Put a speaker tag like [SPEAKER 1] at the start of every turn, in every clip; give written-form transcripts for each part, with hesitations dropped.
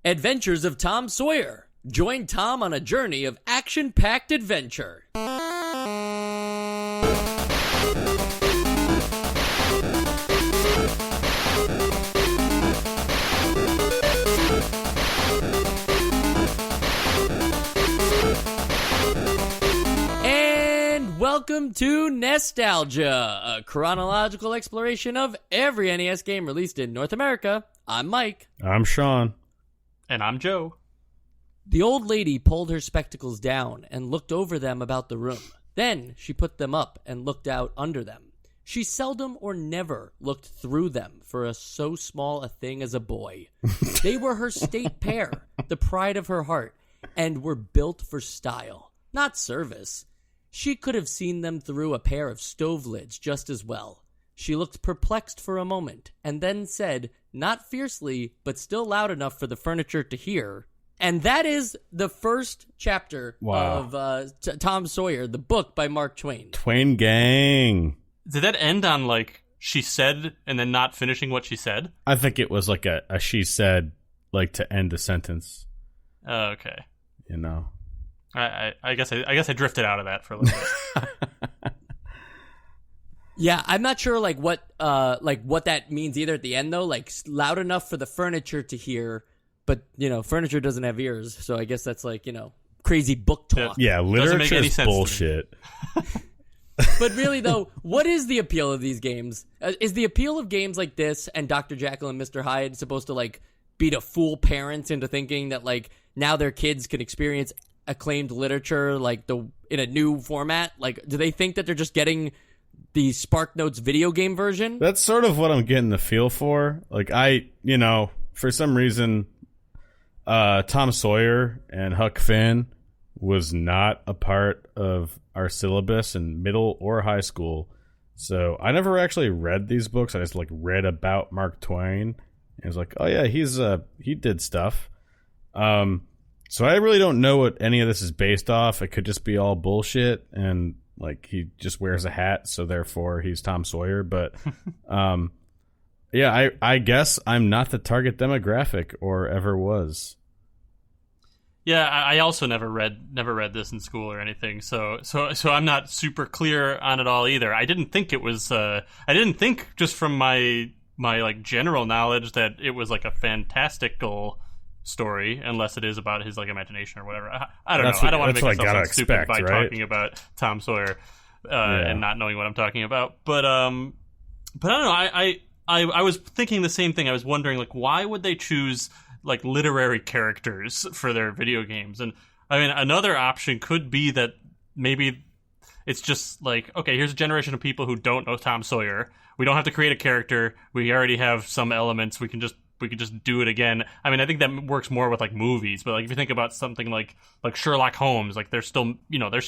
[SPEAKER 1] Adventures of Tom Sawyer. Join Tom on a journey of action-packed adventure. And welcome to Nostalgia, a chronological exploration of every NES game released in North America. I'm Mike.
[SPEAKER 2] I'm Sean.
[SPEAKER 3] And I'm Joe.
[SPEAKER 1] The old lady pulled her spectacles down and looked over them about the room. Then she put them up and looked out under them. She seldom or never looked through them for so small a thing as a boy. They were her state pair, the pride of her heart, and were built for style, not service. She could have seen them through a pair of stove lids just as well. She looked perplexed for a moment, and then said, not fiercely, but still loud enough for the furniture to hear. And that is the first chapter of Tom Sawyer, the book by Mark Twain.
[SPEAKER 2] Twain gang.
[SPEAKER 3] Did that end on, like, she said and then not finishing what she said?
[SPEAKER 2] I think it was like a she said, like, to end a sentence.
[SPEAKER 3] Oh, okay.
[SPEAKER 2] You know.
[SPEAKER 3] I guess I drifted out of that for a little bit.
[SPEAKER 1] Yeah, I'm not sure what that means either at the end though. Like loud enough for the furniture to hear, but furniture doesn't have ears, so I guess that's crazy book talk.
[SPEAKER 2] Yeah, literature is bullshit.
[SPEAKER 1] But really though, what is the appeal of these games? Is the appeal of games like this and Dr. Jekyll and Mr. Hyde supposed to be to fool parents into thinking that now their kids can experience acclaimed literature in a new format? Do they think that they're just getting the SparkNotes video game version?
[SPEAKER 2] That's sort of what I'm getting the feel for. For some reason, Tom Sawyer and Huck Finn was not a part of our syllabus in middle or high school. So I never actually read these books. I just read about Mark Twain. And was like, oh yeah, he did stuff. So I really don't know what any of this is based off. It could just be all bullshit and he just wears a hat, so therefore he's Tom Sawyer. But yeah, I guess I'm not the target demographic or ever was.
[SPEAKER 3] Yeah, I also never read this in school or anything, so I'm not super clear on it all either. I didn't think it was. I didn't think just from my general knowledge that it was a fantastical story, unless it is about his imagination or whatever. I don't know. I don't want to make myself sound stupid by talking about Tom Sawyer and not knowing what I'm talking about. But I don't know. I was thinking the same thing. I was wondering why would they choose literary characters for their video games? And I mean, another option could be that maybe it's just okay, here's a generation of people who don't know Tom Sawyer. We don't have to create a character. We already have some elements. We could just do it again. I mean, I think that works more with movies, but if you think about something like Sherlock Holmes, they're still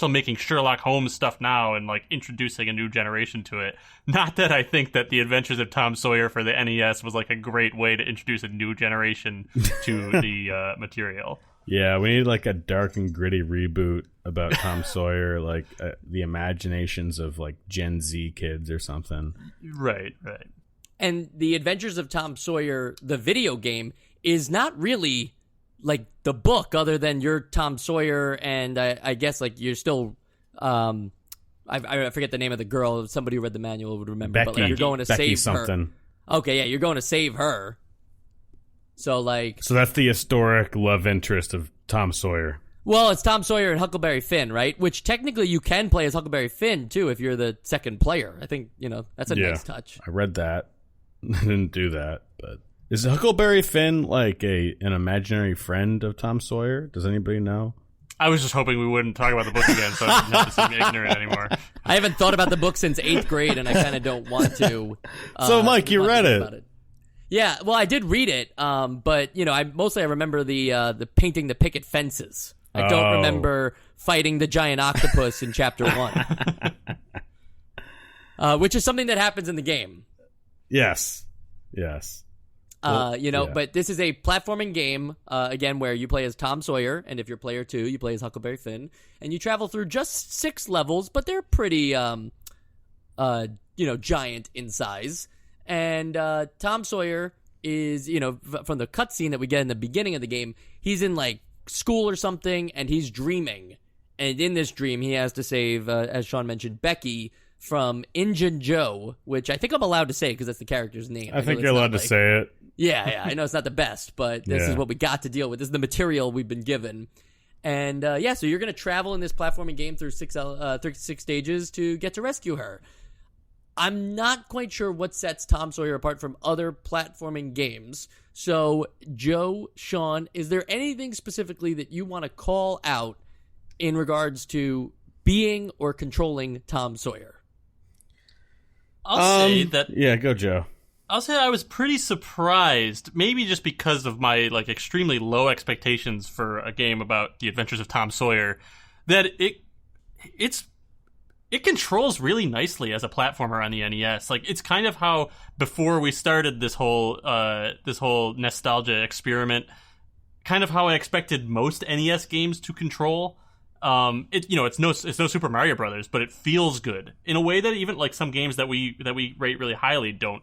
[SPEAKER 3] making Sherlock Holmes stuff now and introducing a new generation to it. Not that I think that the Adventures of Tom Sawyer for the NES was a great way to introduce a new generation to the material.
[SPEAKER 2] Yeah, we need a dark and gritty reboot about Tom Sawyer, the imaginations of Gen Z kids or something.
[SPEAKER 3] Right.
[SPEAKER 1] And the Adventures of Tom Sawyer, the video game, is not really the book, other than you're Tom Sawyer, and I guess you're still I forget the name of the girl. Somebody who read the manual would remember.
[SPEAKER 2] Becky,
[SPEAKER 1] but you're going to
[SPEAKER 2] Becky
[SPEAKER 1] save
[SPEAKER 2] something.
[SPEAKER 1] her. Okay, yeah, you're going to save her. So
[SPEAKER 2] so that's the historic love interest of Tom Sawyer.
[SPEAKER 1] Well, it's Tom Sawyer and Huckleberry Finn, right? Which technically you can play as Huckleberry Finn too if you're the second player. I think that's a nice touch.
[SPEAKER 2] I read that. I didn't do that, but is Huckleberry Finn an imaginary friend of Tom Sawyer? Does anybody know?
[SPEAKER 3] I was just hoping we wouldn't talk about the book again, so I didn't have to seem ignorant anymore.
[SPEAKER 1] I haven't thought about the book since 8th grade, and I kind of don't want to.
[SPEAKER 2] So, Mike, you read it.
[SPEAKER 1] Yeah, well, I did read it, but I remember the painting the picket fences. I don't remember fighting the giant octopus in Chapter 1, which is something that happens in the game.
[SPEAKER 2] Yes.
[SPEAKER 1] But this is a platforming game, again, where you play as Tom Sawyer, and if you're player 2, you play as Huckleberry Finn, and you travel through just 6 levels, but they're pretty, giant in size. And Tom Sawyer is, from the cutscene that we get in the beginning of the game, he's in like school or something, and he's dreaming. And in this dream, he has to save, as Sean mentioned, Becky from Injun Joe, which I think I'm allowed to say because that's the character's name.
[SPEAKER 2] I think you're allowed to say it.
[SPEAKER 1] Yeah, I know it's not the best, but this is what we got to deal with. This is the material we've been given. And so you're going to travel in this platforming game through 36 stages to get to rescue her. I'm not quite sure what sets Tom Sawyer apart from other platforming games. So, Joe, Sean, is there anything specifically that you want to call out in regards to being or controlling Tom Sawyer?
[SPEAKER 3] I'll say that...
[SPEAKER 2] Yeah, go, Joe.
[SPEAKER 3] I'll say I was pretty surprised, maybe just because of my like extremely low expectations for a game about the Adventures of Tom Sawyer, that it controls really nicely as a platformer on the NES. Like, it's kind of how before we started this whole nostalgia experiment, kind of how I expected most NES games to control. It's no Super Mario Brothers, but it feels good in a way that even like some games that we rate really highly don't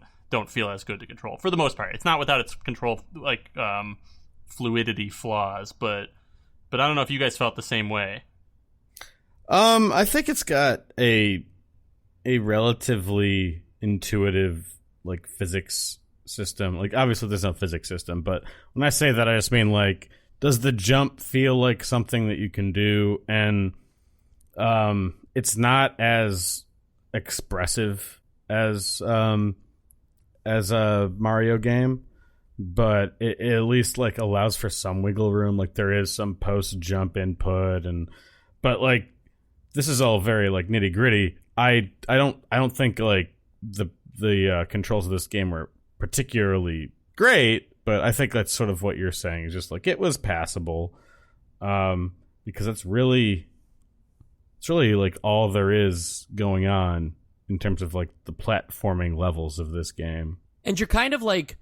[SPEAKER 3] feel as good to control for the most part. It's not without its control fluidity flaws, but I don't know if you guys felt the same way.
[SPEAKER 2] I think it's got a relatively intuitive like physics system. Like, obviously there's no physics system, but when I say that, I just mean like, does the jump feel like something that you can do? And it's not as expressive as a Mario game, but it at least like allows for some wiggle room. Like, there is some post jump input, but like, this is all very like nitty gritty. I don't think like the controls of this game were particularly great, but I think that's sort of what you're saying. Is just like, it was passable, because it's really like all there is going on in terms of like the platforming levels of this game.
[SPEAKER 1] And you're kind of like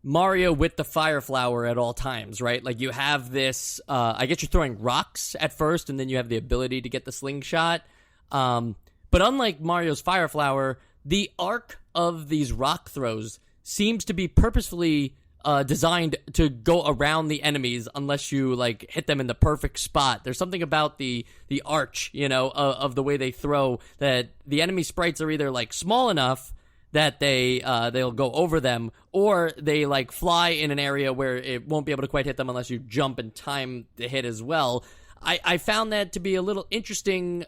[SPEAKER 1] Mario with the fire flower at all times, right? Like, you have this, I guess you're throwing rocks at first, and then you have the ability to get the slingshot. But unlike Mario's fire flower, the arc of these rock throws seems to be purposefully designed to go around the enemies unless you like hit them in the perfect spot. There's something about the arch, of the way they throw, that the enemy sprites are either like small enough that they'll go over them, or they like fly in an area where it won't be able to quite hit them unless you jump and time the hit as well. I found that to be a little interesting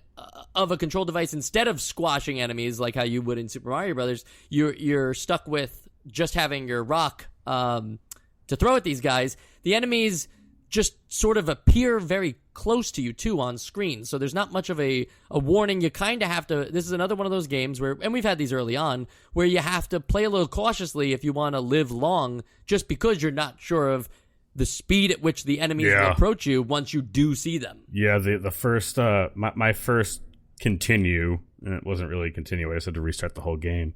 [SPEAKER 1] of a control device. Instead of squashing enemies like how you would in Super Mario Brothers, you're stuck with just having your rock to throw at these guys. The enemies just sort of appear very close to you too on screen, so there's not much of a warning. You kind of have to, this is another one of those games where, and we've had these early on, where you have to play a little cautiously if you want to live long, just because you're not sure of the speed at which the enemies will approach you once you do see them.
[SPEAKER 2] Yeah, the first my first continue, and it wasn't really a continue, I just had to restart the whole game,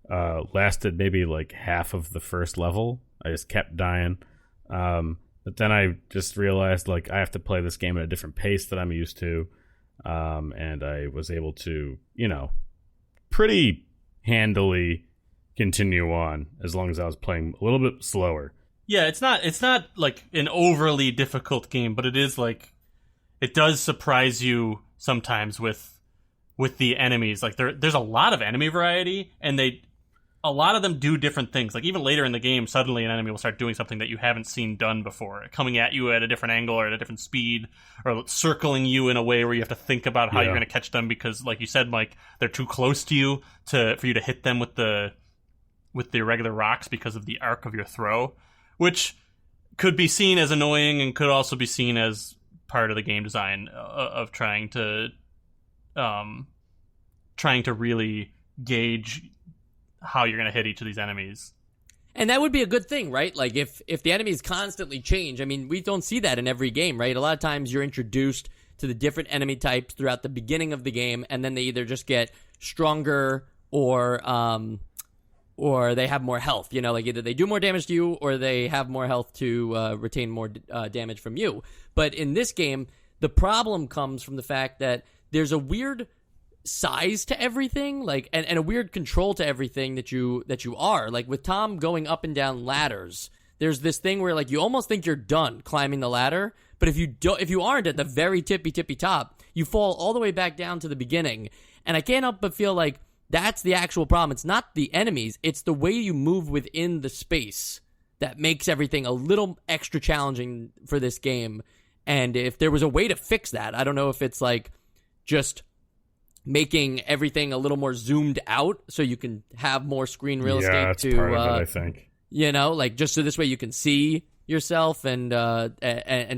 [SPEAKER 2] lasted maybe like half of the first level. I just kept dying. But then I just realized, like, I have to play this game at a different pace that I'm used to. And I was able to, pretty handily continue on as long as I was playing a little bit slower.
[SPEAKER 3] Yeah, it's not like an overly difficult game, but it is like, it does surprise you sometimes with the enemies. Like, there's a lot of enemy variety, and a lot of them do different things. Like, even later in the game, suddenly an enemy will start doing something that you haven't seen done before, coming at you at a different angle or at a different speed, or circling you in a way where you have to think about how you're going to catch them, because, like you said, Mike, they're too close to you for you to hit them with the regular rocks because of the arc of your throw, which could be seen as annoying and could also be seen as part of the game design of trying to really gauge how you're going to hit each of these enemies.
[SPEAKER 1] And that would be a good thing, right? Like, if the enemies constantly change, I mean, we don't see that in every game, right? A lot of times you're introduced to the different enemy types throughout the beginning of the game, and then they either just get stronger or they have more health. Like, either they do more damage to you or they have more health to retain more damage from you. But in this game, the problem comes from the fact that there's a weird size to everything, like, and a weird control to everything that you are. Like with Tom going up and down ladders, there's this thing where like you almost think you're done climbing the ladder, but if you aren't at the very tippy top, you fall all the way back down to the beginning. And I can't help but feel like that's the actual problem. It's not the enemies, it's the way you move within the space that makes everything a little extra challenging for this game. And if there was a way to fix that, I don't know if it's like just making everything a little more zoomed out so you can have more screen real estate.
[SPEAKER 2] Yeah, that's part of it, I think.
[SPEAKER 1] You know, like just so this way you can see yourself and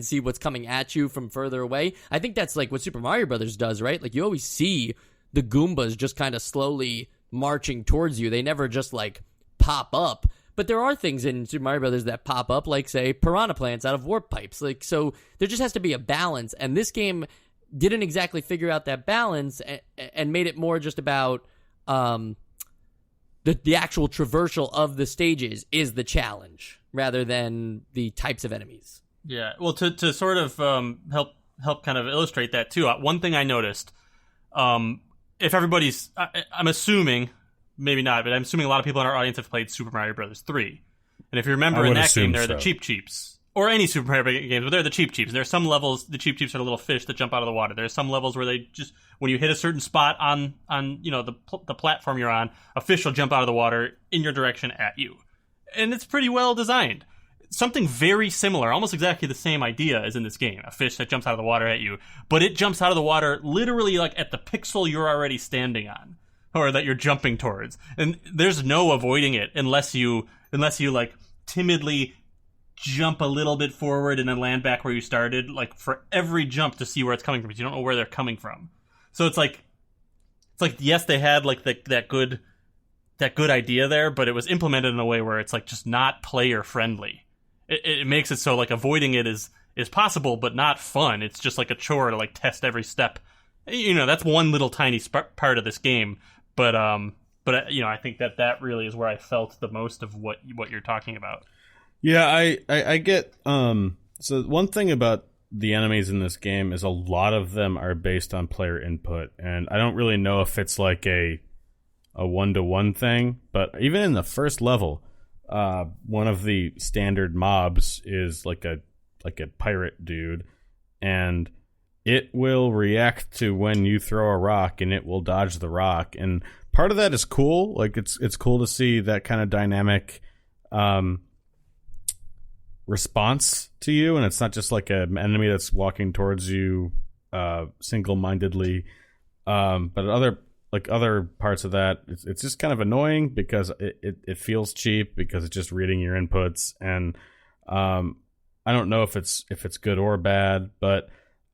[SPEAKER 1] see what's coming at you from further away. I think that's like what Super Mario Brothers does, right? Like you always see the Goombas just kind of slowly marching towards you. They never just like pop up. But there are things in Super Mario Brothers that pop up, like say piranha plants out of warp pipes. Like so, there just has to be a balance. And this game didn't exactly figure out that balance and made it more just about the actual traversal of the stages is the challenge rather than the types of enemies.
[SPEAKER 3] Yeah, well, to sort of help kind of illustrate that too, one thing I noticed, if everybody's, I'm assuming, maybe not, but I'm assuming a lot of people in our audience have played Super Mario Brothers 3. And if you remember in that game, they're the Cheep Cheeps. Or any Super Mario games, but they're the Cheep Cheeps. There are some levels, the Cheep Cheeps are the little fish that jump out of the water. There are some levels where they just, when you hit a certain spot on you know, the platform you're on, a fish will jump out of the water in your direction at you. And it's pretty well designed. Something very similar, almost exactly the same idea is in this game. A fish that jumps out of the water at you, but it jumps out of the water literally like at the pixel you're already standing on, or that you're jumping towards. And there's no avoiding it unless you like timidly jump a little bit forward and then land back where you started, like for every jump to see where it's coming from, because you don't know where they're coming from. So it's like yes, they had like that good idea there, but it was implemented in a way where it's like just not player friendly. It makes it so like avoiding it is possible, but not fun. It's just like a chore to like test every step. You know, that's one little tiny part of this game, but you know, I think that really is where I felt the most of what you're talking about.
[SPEAKER 2] Yeah, I get so one thing about the enemies in this game is a lot of them are based on player input, and I don't really know if it's like a one-to-one thing, but even in the first level, one of the standard mobs is like a pirate dude, and it will react to when you throw a rock, and it will dodge the rock, and part of that is cool. Like it's cool to see that kind of dynamic response to you, and it's not just like an enemy that's walking towards you single-mindedly, but other parts of that, it's just kind of annoying because it feels cheap because it's just reading your inputs, and I don't know if it's good or bad, but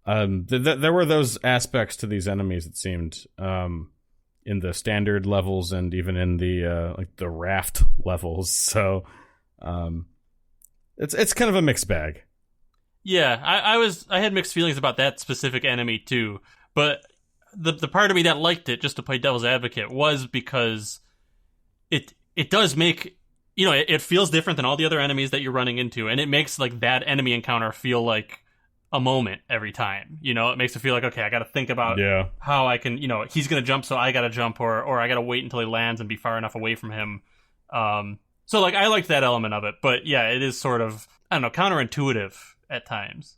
[SPEAKER 2] there were those aspects to these enemies, it seemed, in the standard levels and even in the like the raft levels. So it's kind of a mixed bag.
[SPEAKER 3] Yeah, I had mixed feelings about that specific enemy too, but the part of me that liked it, just to play devil's advocate, was because it does make, you know, it feels different than all the other enemies that you're running into, and it makes like that enemy encounter feel like a moment every time. You know, it makes it feel like, okay, I got to think about how I can, you know, he's gonna jump, so I got to jump, or I got to wait until he lands and be far enough away from him. So like I liked that element of it, but yeah, it is sort of, I don't know, counterintuitive at times.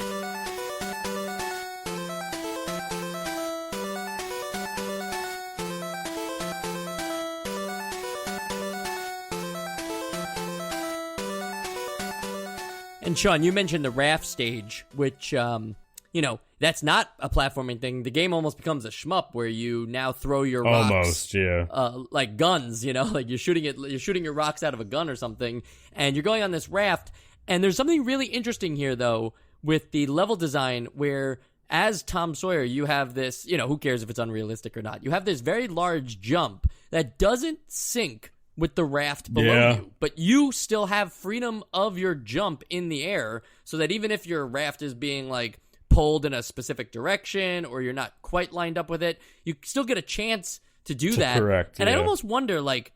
[SPEAKER 1] And Sean, you mentioned the raft stage, which, you know, that's not a platforming thing. The game almost becomes a shmup where you now throw your rocks,
[SPEAKER 2] almost, yeah,
[SPEAKER 1] like guns. You know, like you're shooting your rocks out of a gun or something, and you're going on this raft. And there's something really interesting here, though, with the level design, where as Tom Sawyer, you have this, you know, who cares if it's unrealistic or not? You have this very large jump that doesn't sync with the raft below you, but you still have freedom of your jump in the air, so that even if your raft is being like pulled in a specific direction or you're not quite lined up with it, you still get a chance to do that.
[SPEAKER 2] Correct.
[SPEAKER 1] And I almost wonder, like,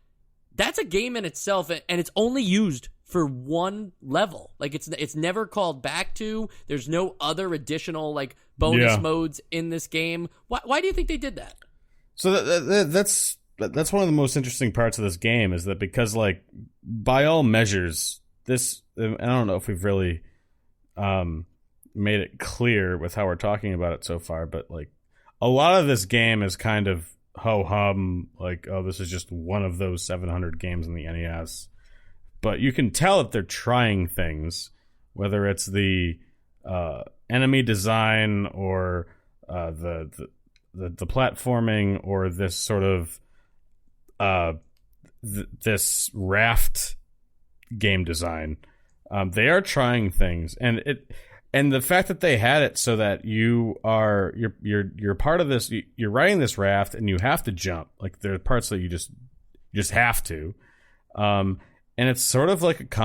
[SPEAKER 1] that's a game in itself, and it's only used for one level. Like it's never called back to. There's no other additional like bonus modes in this game. Why do you think they did that?
[SPEAKER 2] So that's one of the most interesting parts of this game is that because, like, by all measures, this, I don't know if we've really made it clear with how we're talking about it so far, but like a lot of this game is kind of ho-hum, like, oh, this is just one of those 700 games in the NES. But you can tell that they're trying things, whether it's the enemy design or the platforming or this sort of this raft game design. They are trying things, and the fact that they had it so that you're part of this. You're riding this raft and you have to jump. Like, there are parts that you just have to, and it's sort of like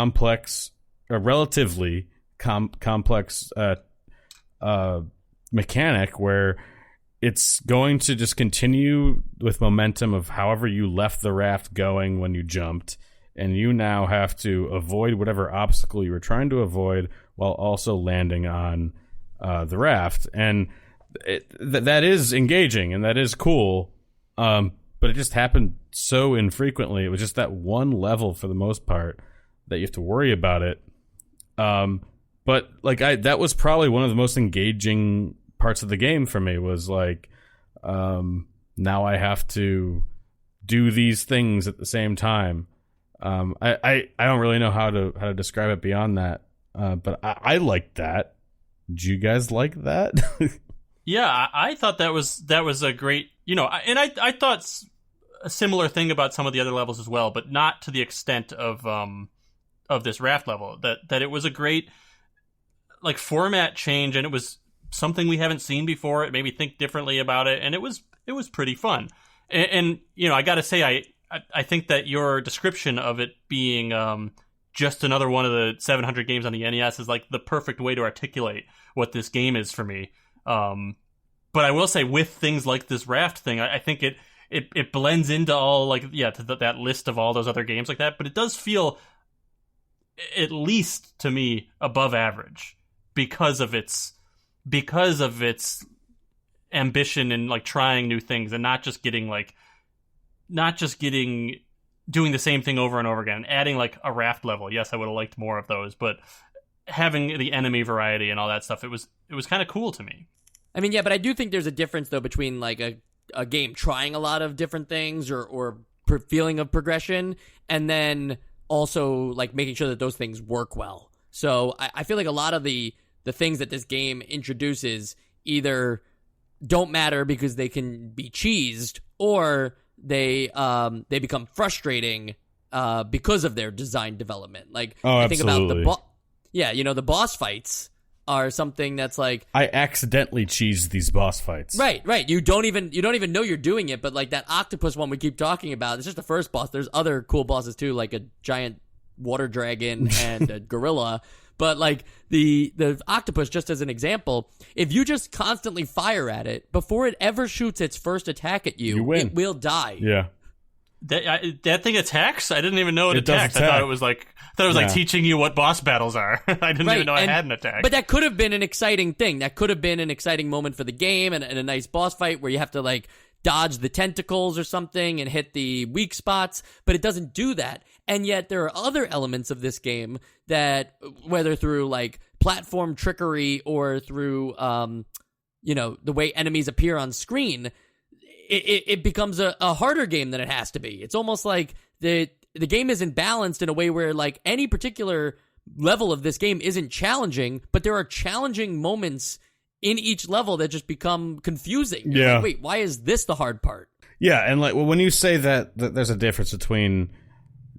[SPEAKER 2] a relatively complex mechanic where it's going to just continue with momentum of however you left the raft going when you jumped, and you now have to avoid whatever obstacle you were trying to avoid while also landing on the raft. And that is engaging and that is cool, but it just happened so infrequently. It was just that one level for the most part that you have to worry about it. But like that was probably one of the most engaging parts of the game for me, was like, now I have to do these things at the same time. I don't really know how to describe it beyond that, but I liked that. Did you guys like that?
[SPEAKER 3] Yeah, I thought that was a great, and I thought a similar thing about some of the other levels as well, but not to the extent of this raft level. That it was a great, like, format change, and it was something we haven't seen before. It made me think differently about it, and it was pretty fun. And I got to say, I think that your description of it being just another one of the 700 games on the NES is like the perfect way to articulate what this game is for me. But I will say, with things like this raft thing, I think it blends into all, like, to that list of all those other games like that. But it does feel, at least to me, above average because of its ambition and, like, trying new things and not just doing the same thing over and over again, adding like a raft level. Yes, I would have liked more of those, but having the enemy variety and all that stuff, it was kind of cool to me.
[SPEAKER 1] I mean, yeah, but I do think there's a difference though between like a game trying a lot of different things or feeling of progression, and then also like making sure that those things work well. So I feel like a lot of the things that this game introduces either don't matter because they can be cheesed, or they become frustrating because of their design development. Like, I think about the boss fights are something that's like,
[SPEAKER 2] I accidentally cheesed these boss fights.
[SPEAKER 1] Right. You don't even know you're doing it, but like that octopus one we keep talking about, it's just the first boss. There's other cool bosses too, like a giant water dragon and a gorilla. But like the octopus, just as an example, if you just constantly fire at it before it ever shoots its first attack at you
[SPEAKER 2] win.
[SPEAKER 1] It will die.
[SPEAKER 2] Yeah.
[SPEAKER 3] That thing attacks? I didn't even know it attacked.
[SPEAKER 2] Attack.
[SPEAKER 3] I thought it was like teaching you what boss battles are. I didn't even know I had an attack.
[SPEAKER 1] But that could have been an exciting thing. That could have been an exciting moment for the game and a nice boss fight where you have to like dodge the tentacles or something and hit the weak spots, but it doesn't do that. And yet there are other elements of this game that, whether through like platform trickery or through the way enemies appear on screen, it becomes a harder game than it has to be. It's almost like the game isn't balanced in a way where like any particular level of this game isn't challenging, but there are challenging moments in each level that just become confusing. You're like, wait, why is this the hard part?
[SPEAKER 2] Yeah, and like when you say that there's a difference between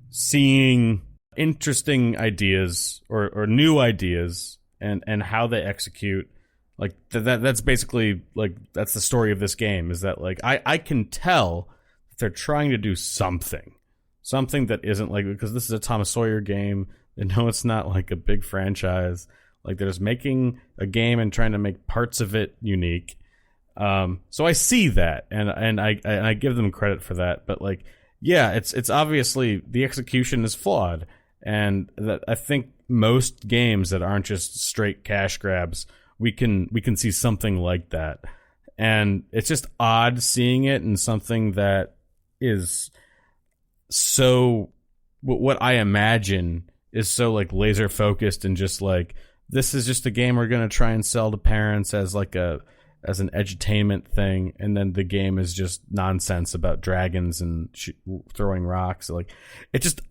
[SPEAKER 2] seeing interesting ideas or new ideas and how they execute, like that's basically like that's the story of this game, is that like I can tell that they're trying to do something that isn't like, because this is a Tom Sawyer game, and no, it's not like a big franchise. Like, they're just making a game and trying to make parts of it unique. So I see that, and I give them credit for that. But like, yeah, it's obviously the execution is flawed, and that I think most games that aren't just straight cash grabs, we can see something like that. And it's just odd seeing it in something that is so, what I imagine is so like laser focused and just like, this is just a game we're going to try and sell to parents as like as an edutainment thing, and then the game is just nonsense about dragons and throwing rocks. Like it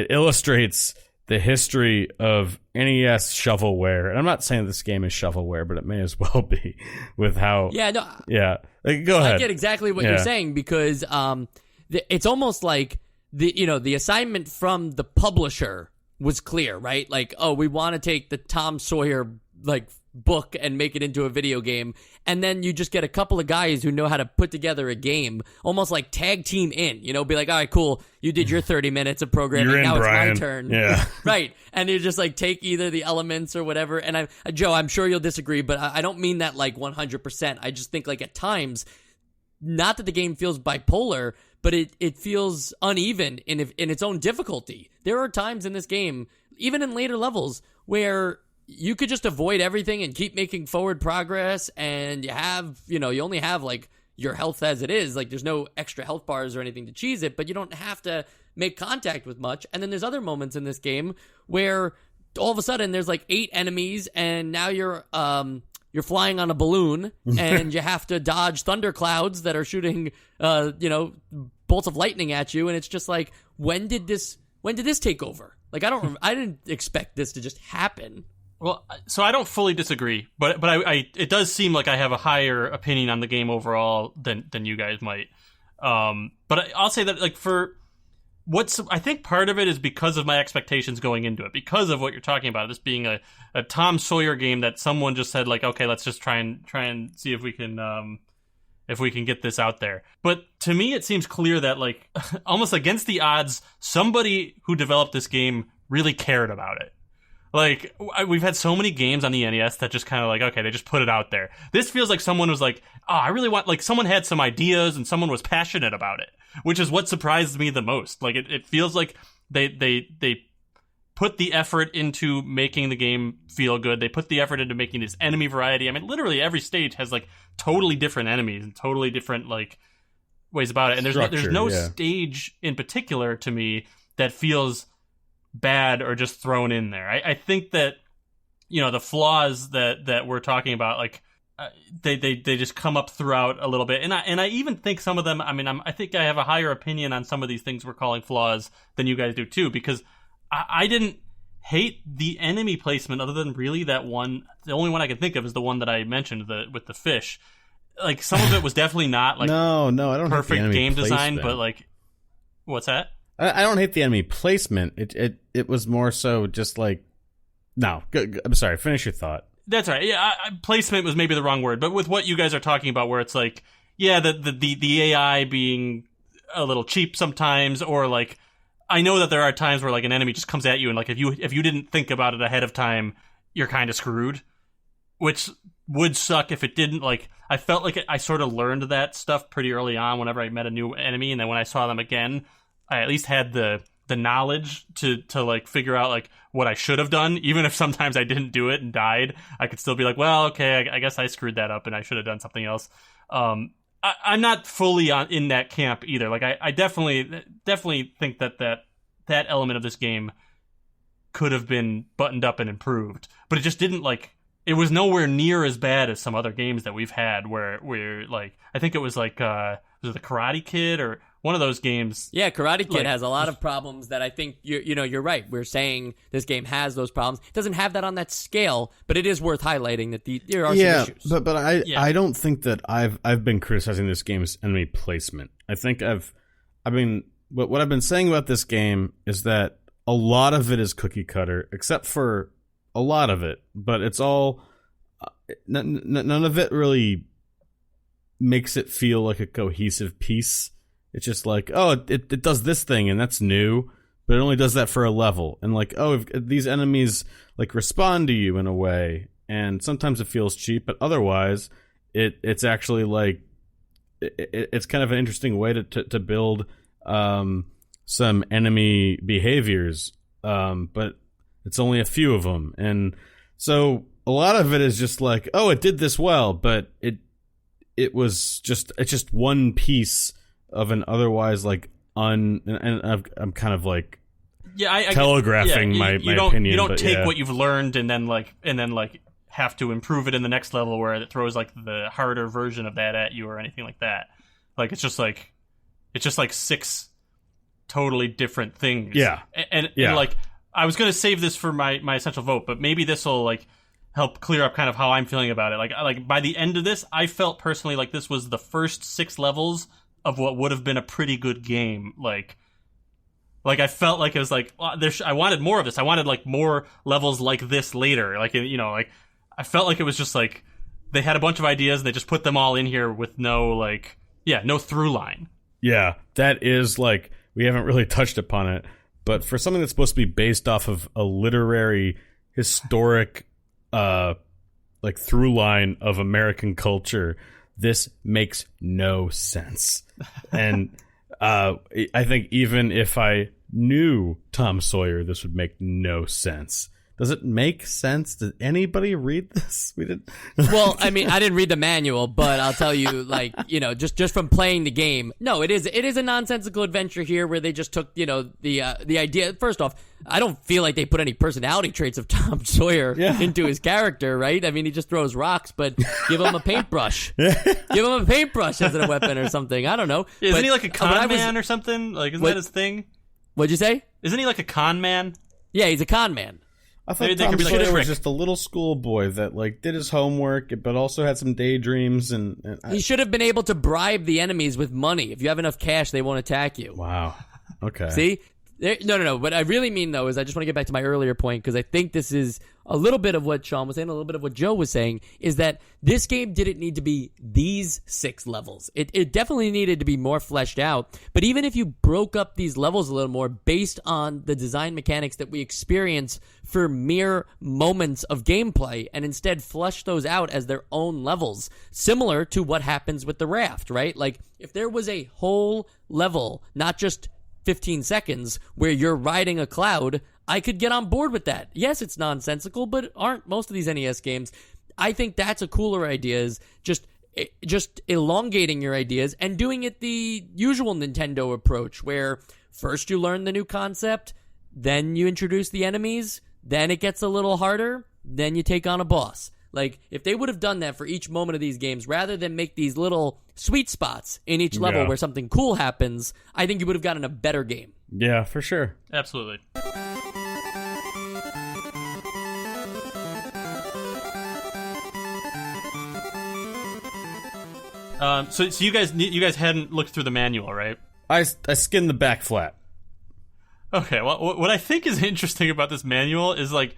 [SPEAKER 2] illustrates the history of NES shovelware. And I'm not saying this game is shovelware, but it may as well be with how.
[SPEAKER 1] Yeah, no.
[SPEAKER 2] Yeah, like, go ahead.
[SPEAKER 1] I get exactly what you're saying, because it's almost like the assignment from the publisher was clear, right? Like, oh, we want to take the Tom Sawyer like book and make it into a video game, and then you just get a couple of guys who know how to put together a game, almost like tag team in, be like, all right, cool, you did your 30 minutes of programming,
[SPEAKER 2] you're in,
[SPEAKER 1] now
[SPEAKER 2] Brian.
[SPEAKER 1] It's my turn.
[SPEAKER 2] Yeah.
[SPEAKER 1] Right. And you just like take either the elements or whatever. And Joe, I'm sure you'll disagree, but I don't mean that like 100%. I just think like at times, not that the game feels bipolar, but it feels uneven in its own difficulty. There are times in this game, even in later levels, where you could just avoid everything and keep making forward progress, and you only have like your health as it is. Like there's no extra health bars or anything to cheese it, but you don't have to make contact with much. And then there's other moments in this game where all of a sudden there's like 8 enemies, and now you're flying on a balloon and you have to dodge thunderclouds that are shooting bolts of lightning at you, and it's just like, when did this take over? Like I didn't expect this to just happen.
[SPEAKER 3] Well, so I don't fully disagree, but it does seem like I have a higher opinion on the game overall than you guys might. But I'll say that like I think part of it is because of my expectations going into it, because of what you're talking about, this being a Tom Sawyer game that someone just said like, okay, let's just try and see if we can get this out there. But to me, it seems clear that like almost against the odds, somebody who developed this game really cared about it. Like, we've had so many games on the NES that just kind of like, okay, they just put it out there. This feels like someone was like, oh, I really want, like, someone had some ideas and someone was passionate about it, which is what surprised me the most. Like, it feels like they put the effort into making the game feel good. They put the effort into making this enemy variety. I mean, literally every stage has, like, totally different enemies and totally different, like, ways about it. And there's no stage in particular to me that feels bad or just thrown in there. I think that the flaws that we're talking about, like they just come up throughout a little bit, and I even think some of them. I mean, I think I have a higher opinion on some of these things we're calling flaws than you guys do too, because I didn't hate the enemy placement other than really that one. The only one I can think of is the one that I mentioned, with the fish. Like some of it was definitely not like
[SPEAKER 2] no, I don't
[SPEAKER 3] perfect
[SPEAKER 2] hate the
[SPEAKER 3] game
[SPEAKER 2] placement.
[SPEAKER 3] design, but like, what's that?
[SPEAKER 2] I don't hate the enemy placement. It was more so just like, no. I'm sorry. Finish your thought.
[SPEAKER 3] That's right. Yeah, placement was maybe the wrong word, but with what you guys are talking about, where it's like, yeah, the AI being a little cheap sometimes, or like, I know that there are times where like an enemy just comes at you, and like if you didn't think about it ahead of time, you're kind of screwed, which would suck if it didn't. Like, I felt like I sort of learned that stuff pretty early on whenever I met a new enemy, and then when I saw them again, I at least had the knowledge to like figure out like what I should have done, even if sometimes I didn't do it and died. I could still be like, well, okay, I guess I screwed that up and I should have done something else. I'm not fully in that camp either. Like I definitely think that element of this game could have been buttoned up and improved, but it just didn't. Like, it was nowhere near as bad as some other games that we've had where like, I think it was like was it the Karate Kid or one of those games.
[SPEAKER 1] Yeah, Karate Kid has a lot of problems that I think you're right. We're saying this game has those problems. It doesn't have that on that scale, but it is worth highlighting that there are some issues.
[SPEAKER 2] But I don't think that I've been criticizing this game's enemy placement. I think what I've been saying about this game is that a lot of it is cookie cutter, except for a lot of it, but it's all none of it really makes it feel like a cohesive piece. It's just like, oh, it does this thing and that's new, but it only does that for a level. And like, oh, if these enemies like respond to you in a way, and sometimes it feels cheap, but otherwise it's actually like it's kind of an interesting way to build some enemy behaviors, but it's only a few of them. And so a lot of it is just like, oh, it did this well, but it's just one piece of an otherwise like and I'm kind of like telegraphing my opinion.
[SPEAKER 3] You don't take what you've learned and then have to improve it in the next level where it throws like the harder version of that at you or anything like that. Like it's just like 6 totally different things.
[SPEAKER 2] Yeah.
[SPEAKER 3] And like I was gonna save this for my essential vote, but maybe this will like help clear up kind of how I'm feeling about it. Like by the end of this, I felt personally like this was the first 6 levels of what would have been a pretty good game. Like I felt like it was like I wanted more of this. I wanted like more levels like this later. Like like I felt like it was just like they had a bunch of ideas and they just put them all in here with no through line.
[SPEAKER 2] Yeah, that is like we haven't really touched upon it, but for something that's supposed to be based off of a literary historic like through line of American culture, this makes no sense. And I think even if I knew Tom Sawyer, this would make no sense. Does it make sense? Did anybody read this? We didn't.
[SPEAKER 1] Well, I mean, I didn't read the manual, but I'll tell you, like, just from playing the game, no, it is a nonsensical adventure here where they just took, the idea. First off, I don't feel like they put any personality traits of Tom Sawyer into his character, right? I mean, he just throws rocks, but give him a paintbrush. Give him a paintbrush as a weapon or something. I don't know.
[SPEAKER 3] Yeah, isn't he like a con man or something? Like, isn't that his thing?
[SPEAKER 1] What'd you say?
[SPEAKER 3] Isn't he like a con man?
[SPEAKER 1] Yeah, he's a con man.
[SPEAKER 2] I thought Tom Sawyer was just a little schoolboy that like did his homework, but also had some daydreams. And
[SPEAKER 1] he should have been able to bribe the enemies with money. If you have enough cash, they won't attack you.
[SPEAKER 2] Wow. Okay.
[SPEAKER 1] See? No. What I really mean, though, is I just want to get back to my earlier point, because I think this is a little bit of what Sean was saying, a little bit of what Joe was saying, is that this game didn't need to be these 6 levels. It definitely needed to be more fleshed out. But even if you broke up these levels a little more based on the design mechanics that we experience for mere moments of gameplay, and instead flesh those out as their own levels, similar to what happens with the raft, right? Like, if there was a whole level, not just 15 seconds, where you're riding a cloud, I could get on board with that. Yes, it's nonsensical, but aren't most of these NES games? I think that's a cooler idea, is just elongating your ideas and doing it the usual Nintendo approach, where first you learn the new concept, then you introduce the enemies, then it gets a little harder, then you take on a boss. Like, if they would have done that for each moment of these games, rather than make these little sweet spots in each level where something cool happens, I think you would have gotten a better game.
[SPEAKER 2] Yeah, for sure.
[SPEAKER 3] Absolutely. So you guys hadn't looked through the manual, right?
[SPEAKER 2] I skinned the back flat.
[SPEAKER 3] Okay, well, what I think is interesting about this manual is like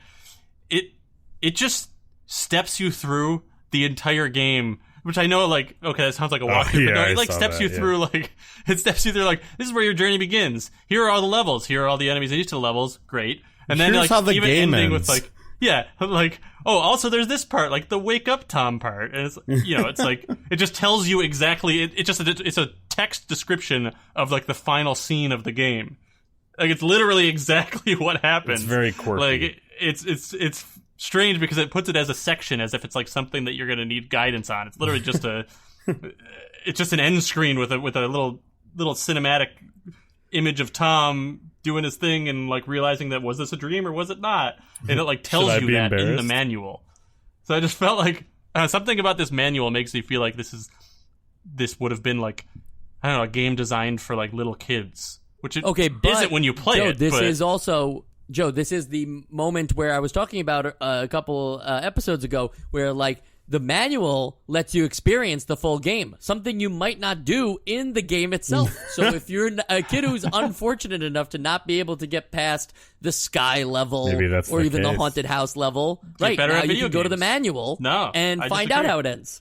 [SPEAKER 3] it just steps you through the entire game, which I know, like, okay, that sounds like a walkthrough, but no, it like steps you through, like, it steps you through, like, this is where your journey begins. Here are all the levels. Here are all the enemies in each of the levels. Great. And then,
[SPEAKER 2] here's
[SPEAKER 3] like,
[SPEAKER 2] how the
[SPEAKER 3] even
[SPEAKER 2] game
[SPEAKER 3] ending
[SPEAKER 2] ends.
[SPEAKER 3] with, like, yeah, like, oh, also there's this part, like the wake up Tom part, and it's, it's like, it just tells you exactly, it's a text description of, like, the final scene of the game. Like, it's literally exactly what happens.
[SPEAKER 2] It's very quirky.
[SPEAKER 3] Like, it's strange because it puts it as a section, as if it's like something that you're going to need guidance on. It's literally just it's just an end screen with a little cinematic image of Tom doing his thing and like realizing that, was this a dream or was it not? And it like tells you that in the manual. So I just felt like something about this manual makes me feel like this would have been like, I don't know, a game designed for like little kids, which it isn't when you play it.
[SPEAKER 1] This is also. Joe, this is the moment where I was talking about a couple episodes ago, where like the manual lets you experience the full game, something you might not do in the game itself. So if you're a kid who's unfortunate enough to not be able to get past the sky level or even the haunted house level, right now you can go to the manual and find out how it ends.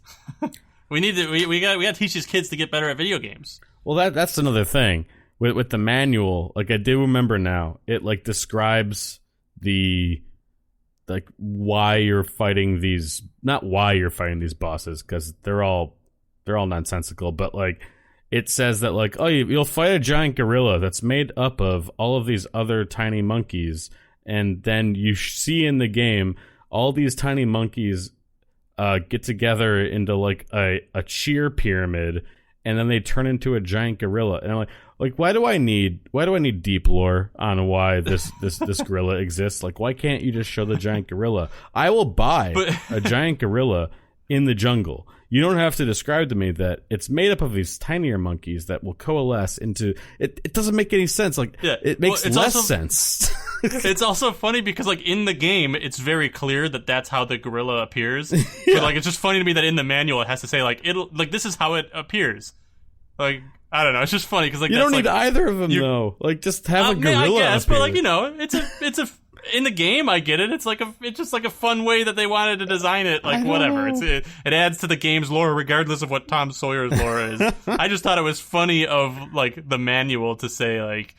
[SPEAKER 3] we got to teach these kids to get better at video games.
[SPEAKER 2] Well, that's another thing. With the manual, like I do remember now, it like describes the like why you're fighting these, not why you're fighting these bosses, because they're all nonsensical, but like it says that like, oh, you'll fight a giant gorilla that's made up of all of these other tiny monkeys, and then you see in the game all these tiny monkeys get together into like a cheer pyramid, and then they turn into a giant gorilla. And I'm like, why do I need deep lore on why this gorilla exists? Like, why can't you just show the giant gorilla? I will buy a giant gorilla in the jungle. You don't have to describe to me that it's made up of these tinier monkeys that will coalesce into it. It doesn't make any sense. Like, it makes less sense.
[SPEAKER 3] It's also funny because, like, in the game, it's very clear that that's how the gorilla appears. But, like, it's just funny to me that in the manual it has to say, like, this is how it appears. Like, I don't know. It's just funny because, like,
[SPEAKER 2] you don't need either of them though. Like, just have a gorilla.
[SPEAKER 3] I guess,
[SPEAKER 2] appear.
[SPEAKER 3] but, like, you know, it's a. In the game, I get it. It's just like a fun way that they wanted to design it. Like, whatever. It adds to the game's lore, regardless of what Tom Sawyer's lore is. I just thought it was funny of, like, the manual to say, like,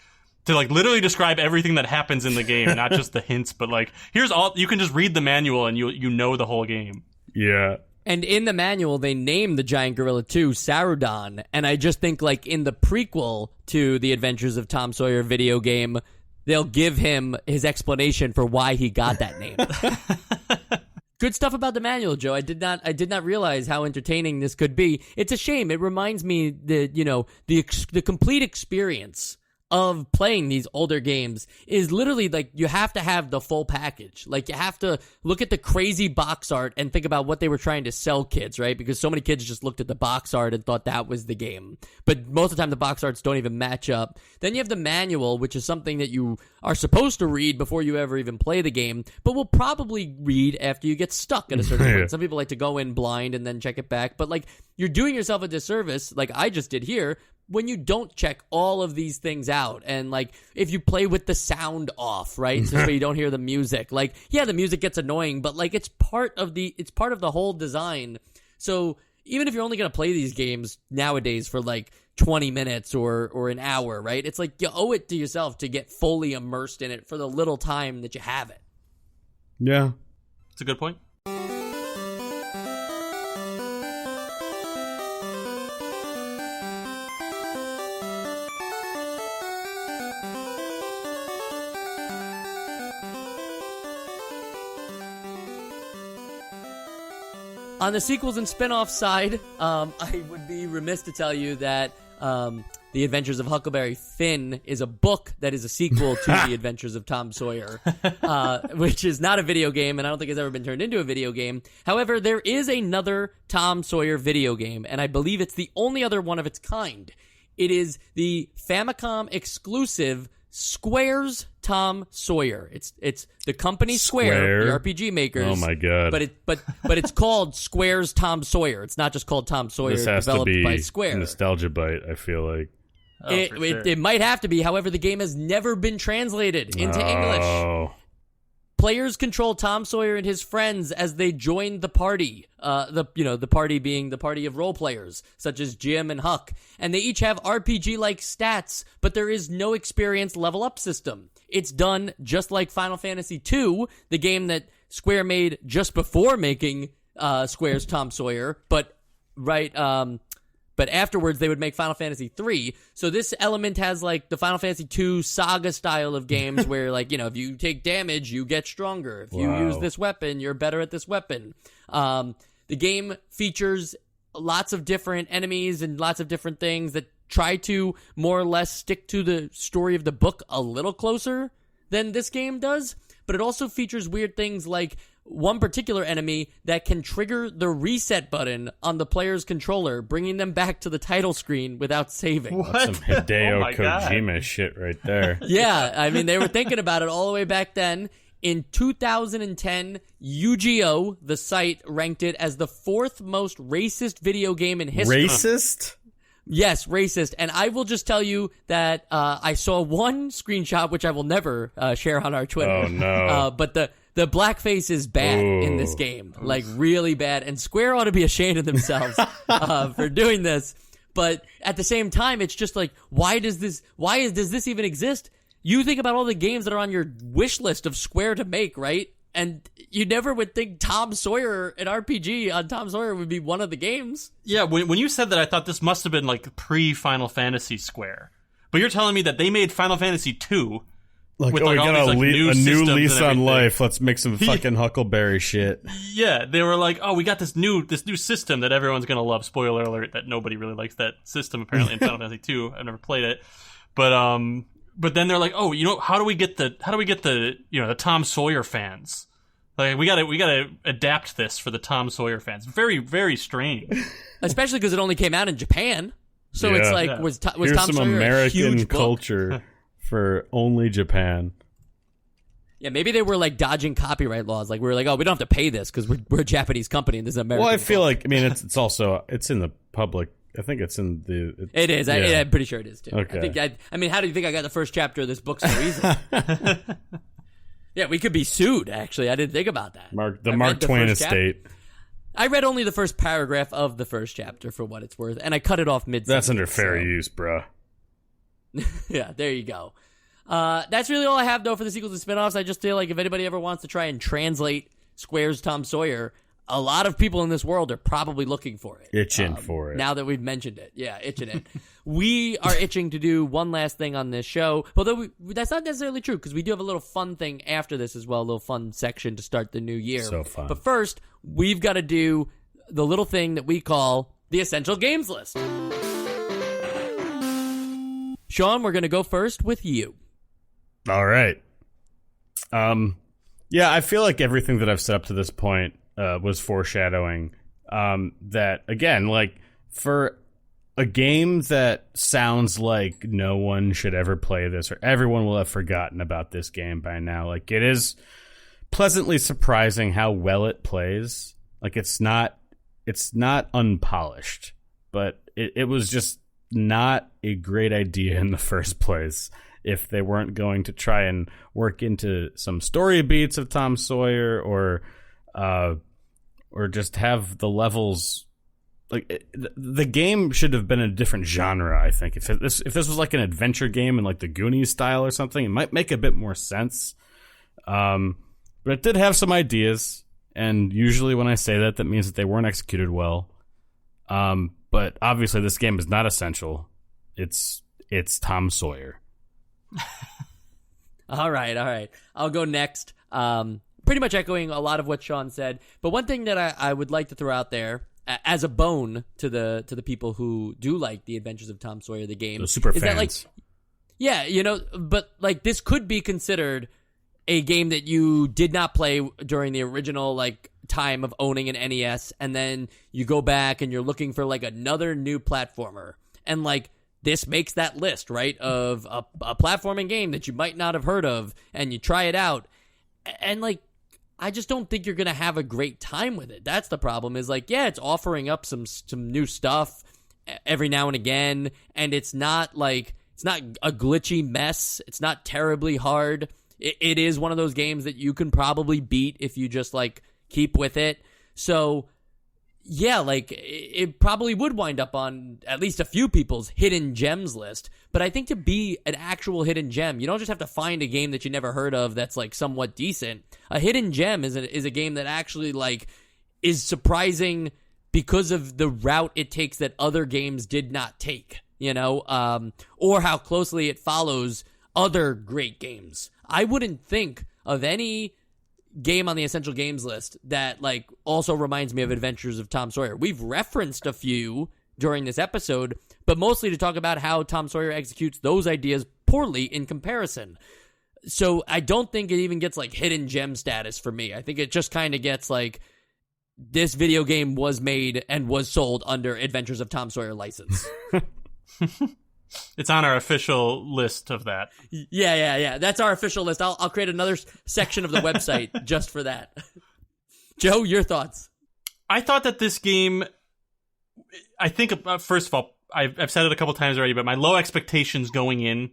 [SPEAKER 3] to, like, literally describe everything that happens in the game, not just the hints, but, like, here's all. You can just read the manual and you know the whole game.
[SPEAKER 2] Yeah.
[SPEAKER 1] And in the manual, they name the giant gorilla too, Sarudon. And I just think, like, in the prequel to the Adventures of Tom Sawyer video game, they'll give him his explanation for why he got that name. Good stuff about the manual, Joe. I did not realize how entertaining this could be. It's a shame. It reminds me that, you know, the complete experience of playing these older games is literally like you have to have the full package. Like, you have to look at the crazy box art and think about what they were trying to sell kids, right? Because so many kids just looked at the box art and thought that was the game. But most of the time the box arts don't even match up. Then you have the manual, which is something that you are supposed to read before you ever even play the game, but will probably read after you get stuck at a certain point. Some people like to go in blind and then check it back. But, like, you're doing yourself a disservice, like I just did here, when you don't check all of these things out. And, like, if you play with the sound off, right, so you don't hear the music, like, yeah, the music gets annoying, but, like, it's part of the whole design. So even if you're only going to play these games nowadays for, like, 20 minutes or an hour, right, it's like you owe it to yourself to get fully immersed in it for the little time that you have it.
[SPEAKER 2] Yeah.
[SPEAKER 3] It's a good point.
[SPEAKER 1] On the sequels and spin-off side, I would be remiss to tell you that The Adventures of Huckleberry Finn is a book that is a sequel to The Adventures of Tom Sawyer, which is not a video game, and I don't think it's ever been turned into a video game. However, there is another Tom Sawyer video game, and I believe it's the only other one of its kind. It is the Famicom exclusive Square's Tom Sawyer. It's the company Square, the RPG makers.
[SPEAKER 2] Oh my god!
[SPEAKER 1] But it's called Square's Tom Sawyer. It's not just called Tom Sawyer.
[SPEAKER 2] This has
[SPEAKER 1] developed
[SPEAKER 2] to be
[SPEAKER 1] by Square.
[SPEAKER 2] Nostalgia Bite. I feel like
[SPEAKER 1] it might have to be. However, the game has never been translated into English. Players control Tom Sawyer and his friends as they join the party. The party being the party of role players, such as Jim and Huck. And they each have RPG-like stats, but there is no experience level up system. It's done just like Final Fantasy II, the game that Square made just before making Square's Tom Sawyer, but afterwards they would make Final Fantasy III. So this element has, like, the Final Fantasy II saga style of games where, like, you know, if you take damage, you get stronger. If you use this weapon, you're better at this weapon. The game features lots of different enemies and lots of different things that try to more or less stick to the story of the book a little closer than this game does. But it also features weird things like one particular enemy that can trigger the reset button on the player's controller, bringing them back to the title screen without saving.
[SPEAKER 3] What?
[SPEAKER 2] That's some Hideo Kojima
[SPEAKER 3] God.
[SPEAKER 2] shit right there.
[SPEAKER 1] Yeah, I mean, they were thinking about it all the way back then. In 2010, UGO, the site, ranked it as the 4th most racist video game in history.
[SPEAKER 2] Racist?
[SPEAKER 1] Yes, racist. And I will just tell you that I saw one screenshot, which I will never share on our Twitter.
[SPEAKER 2] Oh, no.
[SPEAKER 1] But the blackface is bad in this game. Like, really bad. And Square ought to be ashamed of themselves for doing this. But at the same time, it's just like, why does this even exist? You think about all the games that are on your wish list of Square to make, right? And you never would think Tom Sawyer, an RPG on Tom Sawyer, would be one of the games.
[SPEAKER 3] Yeah, when you said that, I thought this must have been like pre-Final Fantasy Square. But you're telling me that they made Final Fantasy II,
[SPEAKER 2] Like,
[SPEAKER 3] with
[SPEAKER 2] we
[SPEAKER 3] all
[SPEAKER 2] got
[SPEAKER 3] these,
[SPEAKER 2] a new
[SPEAKER 3] systems
[SPEAKER 2] lease
[SPEAKER 3] and
[SPEAKER 2] on
[SPEAKER 3] everything.
[SPEAKER 2] life. Let's make some fucking Huckleberry shit.
[SPEAKER 3] Yeah, they were like, "Oh, we got this new system that everyone's gonna love." Spoiler alert: that nobody really likes that system apparently in Final Fantasy 2. I've never played it, but then they're like, "Oh, how do we get the the Tom Sawyer fans? Like, we gotta adapt this for the Tom Sawyer fans." Very, very strange.
[SPEAKER 1] Especially because it only came out in Japan. So
[SPEAKER 2] Yeah.
[SPEAKER 1] it's like,
[SPEAKER 3] Yeah.
[SPEAKER 1] was
[SPEAKER 2] Here's
[SPEAKER 1] Tom
[SPEAKER 2] some
[SPEAKER 1] Sawyer a
[SPEAKER 2] American
[SPEAKER 1] huge book?
[SPEAKER 2] culture for only Japan.
[SPEAKER 1] Yeah, maybe they were like dodging copyright laws. Like we were like, oh, we don't have to pay this because we're a Japanese company and this is American.
[SPEAKER 2] Well, I feel
[SPEAKER 1] book.
[SPEAKER 2] like, I mean, it's also, it's in the public. I think it's in the...
[SPEAKER 1] It is.
[SPEAKER 2] Yeah.
[SPEAKER 1] I'm pretty sure it is too.
[SPEAKER 2] Okay.
[SPEAKER 1] I mean, how do you think I got the first chapter of this book so easily? Yeah, we could be sued. Actually, I didn't think about that.
[SPEAKER 2] Mark
[SPEAKER 1] I read the
[SPEAKER 2] Twain
[SPEAKER 1] first
[SPEAKER 2] estate.
[SPEAKER 1] I read only the first paragraph of the first chapter for what it's worth, and I cut it off mid.
[SPEAKER 2] That's under fair use, bruh.
[SPEAKER 1] Yeah, there you go. That's really all I have, though, for the sequels and spinoffs. I just feel like if anybody ever wants to try and translate Square's Tom Sawyer, a lot of people in this world are probably looking for it.
[SPEAKER 2] Itching for it.
[SPEAKER 1] Now that we've mentioned it. Yeah, itching it. We are itching to do one last thing on this show, although that's not necessarily true, because we do have a little fun thing after this as well, a little fun section to start the new year.
[SPEAKER 2] So fun.
[SPEAKER 1] But first, we've got to do the little thing that we call the Essential Games List. Sean, we're going to go first with you.
[SPEAKER 2] All right. Yeah, I feel like everything that I've said up to this point was foreshadowing that, again, like, for a game that sounds like no one should ever play this, or everyone will have forgotten about this game by now, like, it is pleasantly surprising how well it plays. Like, it's not unpolished, but it was just not a great idea in the first place if they weren't going to try and work into some story beats of Tom Sawyer, or just have the levels. Like, the game should have been a different genre, I think. If this was like an adventure game in like the Goonies style or something, it might make a bit more sense. But it did have some ideas, and usually when I say that, that means that they weren't executed well. But obviously this game is not essential. It's Tom Sawyer.
[SPEAKER 1] All right. I'll go next. Pretty much echoing a lot of what Sean said. But one thing that I would like to throw out there as a bone to the people who do like the Adventures of Tom Sawyer, the game,
[SPEAKER 2] The super
[SPEAKER 1] is
[SPEAKER 2] fans.
[SPEAKER 1] that, like, yeah, but like this could be considered a game that you did not play during the original like time of owning an NES, and then you go back and you're looking for like another new platformer, and like this makes that list, right, of a platforming game that you might not have heard of, and you try it out, and like I just don't think you're gonna have a great time with it. That's the problem. Is like, yeah, it's offering up some new stuff every now and again, and it's not a glitchy mess. It's not terribly hard. It is one of those games that you can probably beat if you just like keep with it. So yeah, like it probably would wind up on at least a few people's hidden gems list. But I think to be an actual hidden gem, you don't just have to find a game that you never heard of that's like somewhat decent. A hidden gem is a game that actually like is surprising because of the route it takes that other games did not take, or how closely it follows other great games. I wouldn't think of any game on the Essential Games list that like also reminds me of Adventures of Tom Sawyer. We've referenced a few during this episode, but mostly to talk about how Tom Sawyer executes those ideas poorly in comparison. So I don't think it even gets like hidden gem status for me. I think it just kind of gets like, this video game was made and was sold under Adventures of Tom Sawyer license.
[SPEAKER 3] It's on our official list of that.
[SPEAKER 1] Yeah. That's our official list. I'll create another section of the website just for that. Joe, your thoughts?
[SPEAKER 3] I thought that this game, I think, first of all, I've said it a couple times already, but my low expectations going in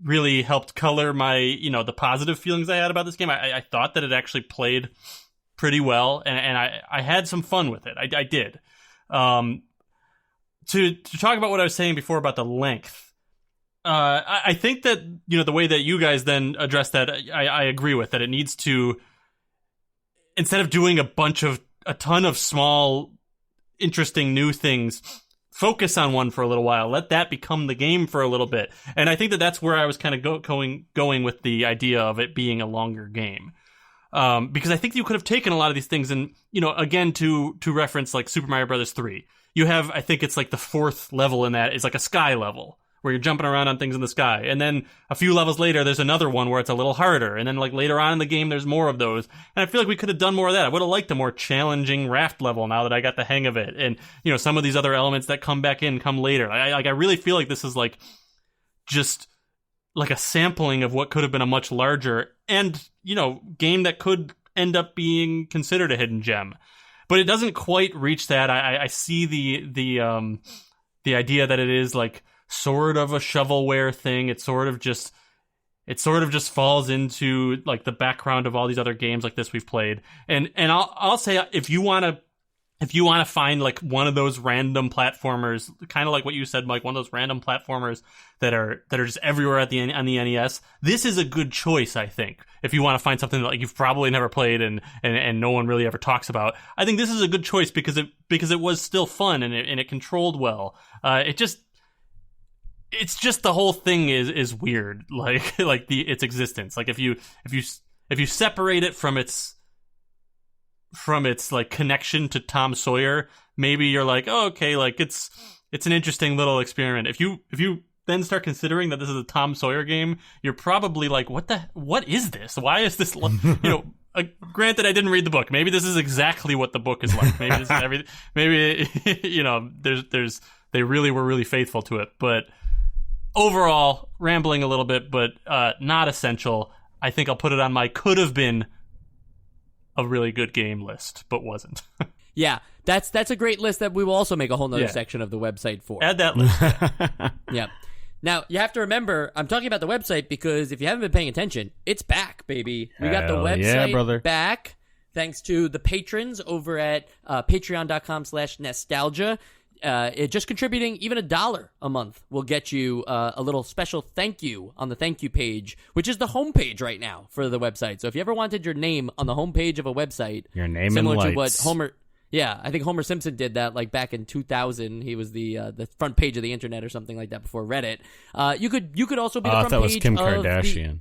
[SPEAKER 3] really helped color my, the positive feelings I had about this game. I thought that it actually played pretty well, and I had some fun with it. I did. To talk about what I was saying before about the length, I think that, the way that you guys then address that, I agree with, that it needs to, instead of doing a ton of small, interesting new things, focus on one for a little while. Let that become the game for a little bit. And I think that that's where I was kind of going with the idea of it being a longer game. Because I think you could have taken a lot of these things and, again, to reference like Super Mario Brothers 3, you have, I think it's like the 4th level in that is like a sky level where you're jumping around on things in the sky. And then a few levels later, there's another one where it's a little harder. And then like later on in the game, there's more of those. And I feel like we could have done more of that. I would have liked a more challenging raft level now that I got the hang of it. And, some of these other elements that come back in come later. I really feel like this is like just like a sampling of what could have been a much larger and, game that could end up being considered a hidden gem. But it doesn't quite reach that. I see the idea that it is like sort of a shovelware thing. It sort of just falls into like the background of all these other games like this we've played. And I'll say if you want to find like one of those random platformers, kind of like what you said, Mike, one of those random platformers that are just everywhere on the NES, this is a good choice, I think. If you want to find something that like you've probably never played and no one really ever talks about, I think this is a good choice because it was still fun and it controlled well. It's just the whole thing is weird, like its existence. Like if you separate it from its like connection to Tom Sawyer, maybe you're like, oh, okay, like it's an interesting little experiment. If you then start considering that this is a Tom Sawyer game, you're probably like, what is this? Why is this? Granted, I didn't read the book. Maybe this is exactly what the book is like. Maybe this is everything. Maybe there's they really were really faithful to it. But overall, rambling a little bit, but not essential. I think I'll put it on my could have been a really good game list, but wasn't.
[SPEAKER 1] Yeah, that's a great list that we will also make a whole nother section of the website for.
[SPEAKER 3] Add that list.
[SPEAKER 1] Yeah. Now, you have to remember, I'm talking about the website because if you haven't been paying attention, it's back, baby. We got the website back thanks to the patrons over at patreon.com/nostalgia. Just contributing even $1 a month will get you a little special thank you on the thank you page, which is the homepage right now for the website. So if you ever wanted your name on the homepage of a website,
[SPEAKER 2] your name
[SPEAKER 1] similar
[SPEAKER 2] in lights.
[SPEAKER 1] to what Homer... Yeah, I think Homer Simpson did that like back in 2000. He was the front page of the internet or something like that before Reddit. You could also be the front page of...
[SPEAKER 2] that was Kim Kardashian.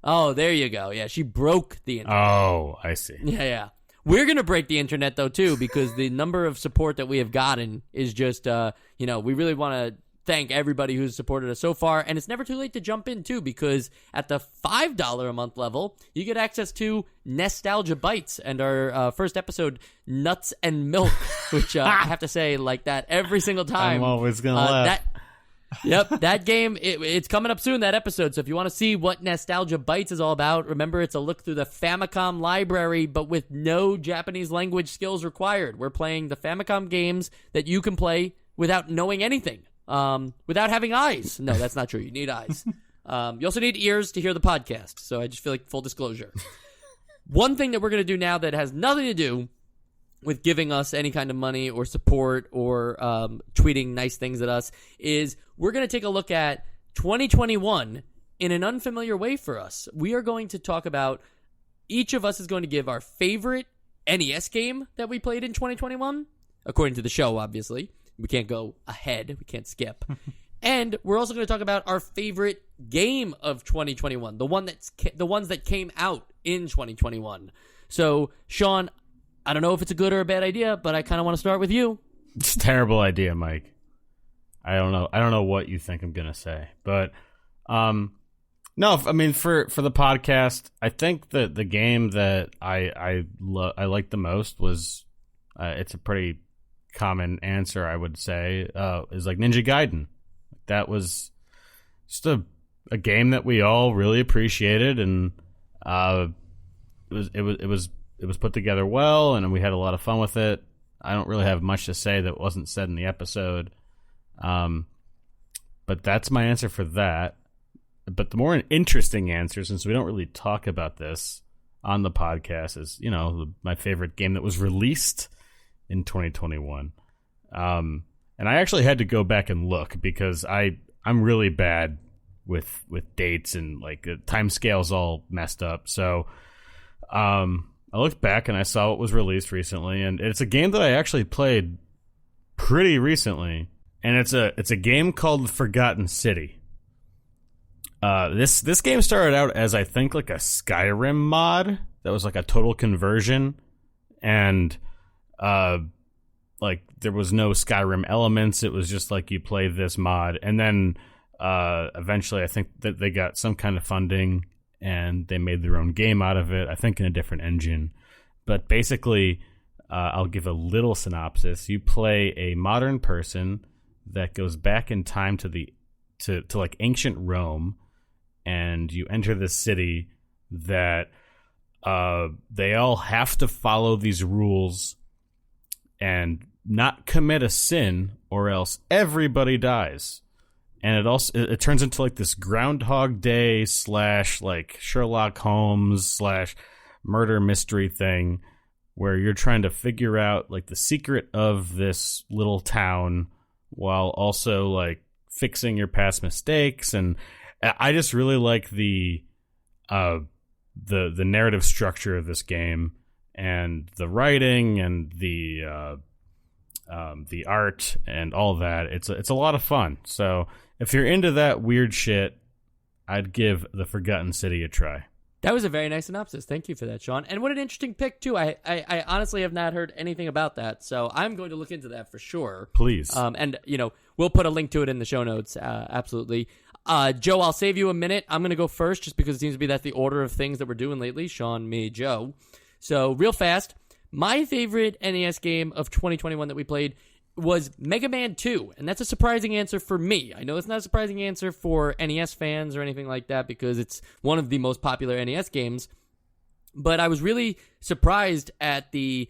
[SPEAKER 1] Oh, there you go. Yeah, she broke the internet.
[SPEAKER 2] Oh, I see.
[SPEAKER 1] Yeah. We're going to break the internet, though, too, because the number of support that we have gotten is just, we really want to thank everybody who's supported us so far. And it's never too late to jump in, too, because at the $5 a month level, you get access to Nostalgia Bites and our first episode, Nuts and Milk, which I have to say like that every single time.
[SPEAKER 2] I'm always going to laugh.
[SPEAKER 1] Yep, that game, it's coming up soon, that episode. So if you want to see what Nostalgia Bites is all about, remember it's a look through the Famicom library, but with no Japanese language skills required. We're playing the Famicom games that you can play without knowing anything, without having eyes. No, that's not true. You need eyes. You also need ears to hear the podcast. So I just feel like full disclosure. One thing that we're going to do now that has nothing to do with giving us any kind of money or support or tweeting nice things at us is we're going to take a look at 2021 in an unfamiliar way for us. We are going to talk about, each of us is going to give our favorite NES game that we played in 2021, according to the show, obviously. We can't go ahead. We can't skip. And we're also going to talk about our favorite game of 2021, the ones that came out in 2021. So, Sean, I don't know if it's a good or a bad idea, but I kind of want to start with you.
[SPEAKER 2] It's a terrible idea, Mike. I don't know what you think I'm going to say. But, no, I mean, for the podcast, I think that the game that I liked the most was, it's a pretty common answer, I would say, is like Ninja Gaiden. That was just a game that we all really appreciated, and it was put together well, and we had a lot of fun with it. I don't really have much to say that wasn't said in the episode, but that's my answer for that. But the more interesting answer, since we don't really talk about this on the podcast, is my favorite game that was released in 2021. And I actually had to go back and look because I'm really bad with dates and like time scales all messed up. So I looked back and I saw what was released recently, and it's a game that I actually played pretty recently, and it's a game called Forgotten City. This game started out as, I think, like a Skyrim mod that was like a total conversion, and like there was no Skyrim elements. It was just like you play this mod, and then eventually I think that they got some kind of funding and they made their own game out of it, I think in a different engine. But basically, I'll give a little synopsis. You play a modern person that goes back in time to like ancient Rome, and you enter this city that they all have to follow these rules and not commit a sin, or else everybody dies. And it turns into like this Groundhog Day / like Sherlock Holmes / murder mystery thing, where you're trying to figure out like the secret of this little town while also like fixing your past mistakes. And I just really like the narrative structure of this game, and the writing and the art and all that. It's a lot of fun. So if you're into that weird shit, I'd give the Forgotten City a try.
[SPEAKER 1] That was a very nice synopsis. Thank you for that, Sean. And what an interesting pick, too. I honestly have not heard anything about that, so I'm going to look into that for sure.
[SPEAKER 2] Please.
[SPEAKER 1] And, we'll put a link to it in the show notes, absolutely. Joe, I'll save you a minute. I'm going to go first just because it seems to be that's the order of things that we're doing lately. Sean, me, Joe. So, real fast, my favorite NES game of 2021 that we played was Mega Man 2, and that's a surprising answer for me. I know it's not a surprising answer for NES fans or anything like that because it's one of the most popular NES games, but I was really surprised at the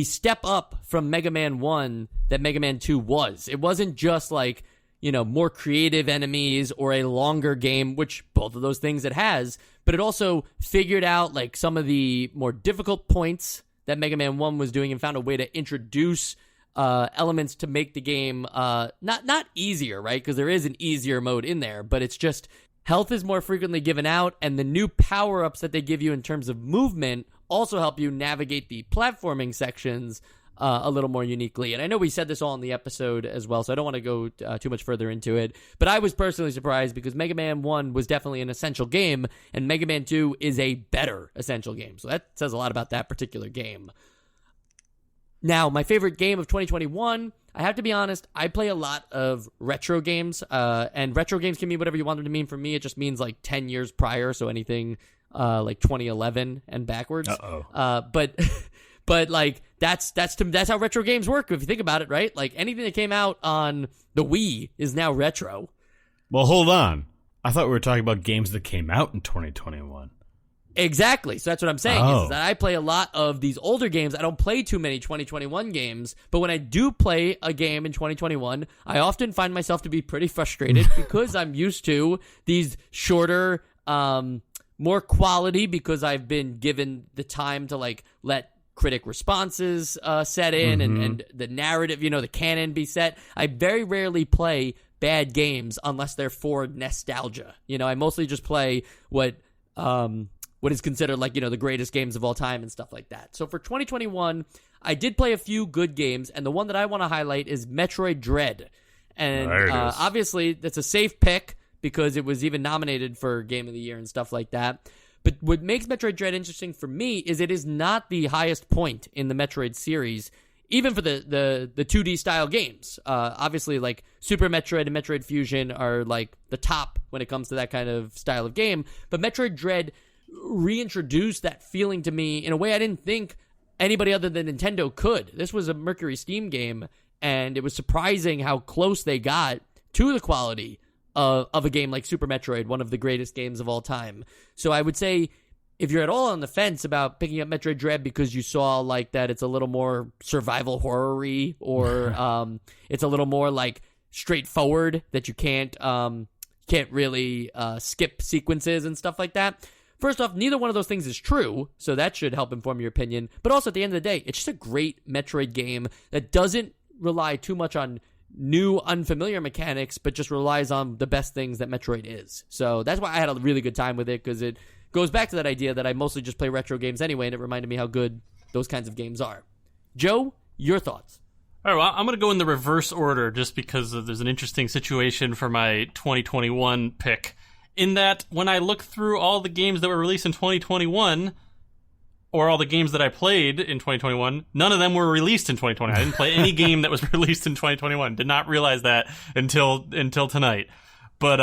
[SPEAKER 1] step up from Mega Man 1 that Mega Man 2 was. It wasn't just like, more creative enemies or a longer game, which both of those things it has, but it also figured out like some of the more difficult points that Mega Man 1 was doing and found a way to introduce elements to make the game not easier, right? Because there is an easier mode in there, but it's just health is more frequently given out, and the new power-ups that they give you in terms of movement also help you navigate the platforming sections a little more uniquely. And I know we said this all in the episode as well, so I don't want to go too much further into it, but I was personally surprised because Mega Man 1 was definitely an essential game, and Mega Man 2 is a better essential game. So that says a lot about that particular game. Now, my favorite game of 2021, I have to be honest, I play a lot of retro games, and retro games can mean whatever you want them to mean. For me, it just means like 10 years prior, so anything like 2011 and backwards. But like that's how retro games work if you think about it, right? Like anything that came out on the Wii is now retro.
[SPEAKER 2] Well, hold on. I thought we were talking about games that came out in 2021.
[SPEAKER 1] Exactly. So that's what I'm saying is that I play a lot of these older games. I don't play too many 2021 games, but when I do play a game in 2021, I often find myself to be pretty frustrated because I'm used to these shorter, more quality because I've been given the time to like let critic responses set in and the narrative, the canon be set. I very rarely play bad games unless they're for nostalgia. I mostly just play what is considered like, the greatest games of all time and stuff like that. So for 2021, I did play a few good games, and the one that I want to highlight is Metroid Dread. And obviously, that's a safe pick because it was even nominated for Game of the Year and stuff like that. But what makes Metroid Dread interesting for me is it is not the highest point in the Metroid series, even for the 2D style games. Obviously, like Super Metroid and Metroid Fusion are like the top when it comes to that kind of style of game. But Metroid Dread reintroduced that feeling to me in a way I didn't think anybody other than Nintendo could. This was a Mercury Steam game, and it was surprising how close they got to the quality of a game like Super Metroid, one of the greatest games of all time. So I would say if you're at all on the fence about picking up Metroid Dread because you saw like that it's a little more survival horror-y or it's a little more like straightforward that you can't really skip sequences and stuff like that. First off, neither one of those things is true, so that should help inform your opinion. But also, at the end of the day, it's just a great Metroid game that doesn't rely too much on new, unfamiliar mechanics, but just relies on the best things that Metroid is. So that's why I had a really good time with it, because it goes back to that idea that I mostly just play retro games anyway, and it reminded me how good those kinds of games are. Joe, your thoughts?
[SPEAKER 3] All right, well, I'm going to go in the reverse order just because there's an interesting situation for my 2021 pick. In that, when I look through all the games that were released in 2021, or all the games that I played in 2021, none of them were released in 2020. I didn't play any game that was released in 2021. Did not realize that until tonight. But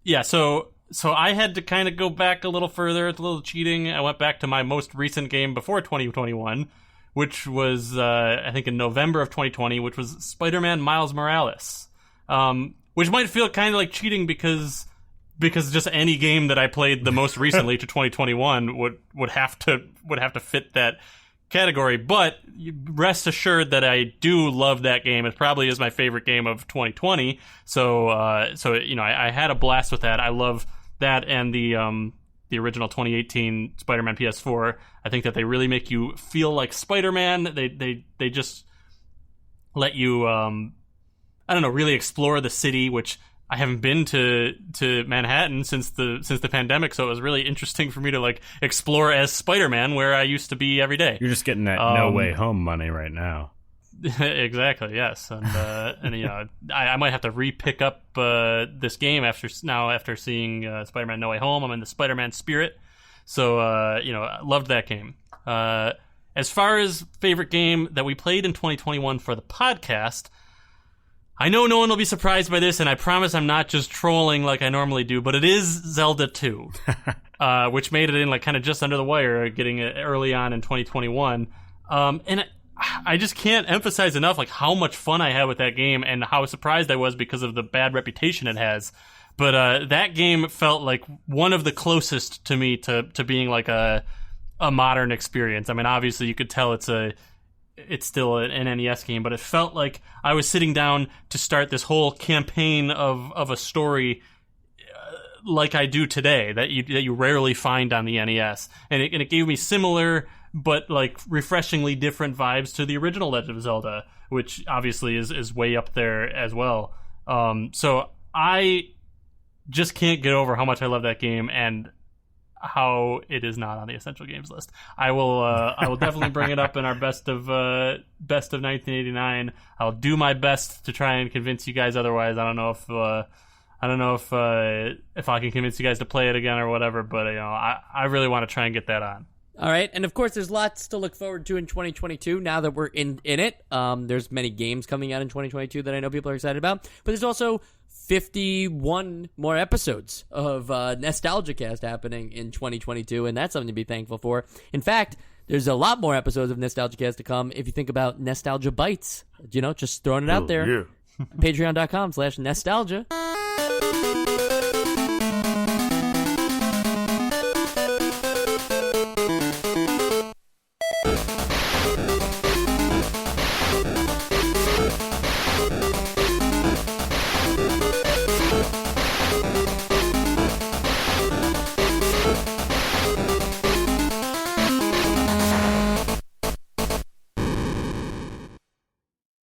[SPEAKER 3] yeah, so I had to kind of go back a little further. It's a little cheating. I went back to my most recent game before 2021, which was, I think, in November of 2020, which was Spider-Man Miles Morales. Which might feel kind of like cheating because just any game that I played the most recently to 2021 would have to fit that category. But rest assured that I do love that game. It probably is my favorite game of 2020. So I had a blast with that. I love that and the original 2018 Spider-Man PS4. I think that they really make you feel like Spider-Man. They just let you really explore the city, which I haven't been to Manhattan since the pandemic, so it was really interesting for me to like explore as Spider-Man where I used to be every day.
[SPEAKER 2] You're just getting that No Way Home money right now.
[SPEAKER 3] Exactly, yes, and I might have to re-pick up this game after seeing Spider-Man No Way Home. I'm in the Spider-Man spirit, so I loved that game. As far as favorite game that we played in 2021 for the podcast, I know no one will be surprised by this, and I promise I'm not just trolling like I normally do, but it is Zelda 2, which made it in like kind of just under the wire, getting it early on in 2021. And I just can't emphasize enough like how much fun I had with that game and how surprised I was because of the bad reputation it has. But that game felt like one of the closest to me to being like a modern experience. I mean, obviously you could tell it's still an NES game, but it felt like I was sitting down to start this whole campaign of a story like I do today that you rarely find on the NES, and it gave me similar but like refreshingly different vibes to the original Legend of Zelda, which obviously is way up there as well. So I just can't get over how much I love that game and how it is not on the essential games list. I will definitely bring it up in our best of 1989. I'll do my best to try and convince you guys otherwise. I don't know if I can convince you guys to play it again or whatever, but I really want to try and get that on.
[SPEAKER 1] All right, and of course, there's lots to look forward to in 2022 now that we're in it. There's many games coming out in 2022 that I know people are excited about, but there's also 51 more episodes of Nostalgia Cast happening in 2022, and that's something to be thankful for. In fact, there's a lot more episodes of Nostalgia Cast to come if you think about Nostalgia Bites. Just throwing it out there.
[SPEAKER 2] Yeah.
[SPEAKER 1] Patreon.com/nostalgia.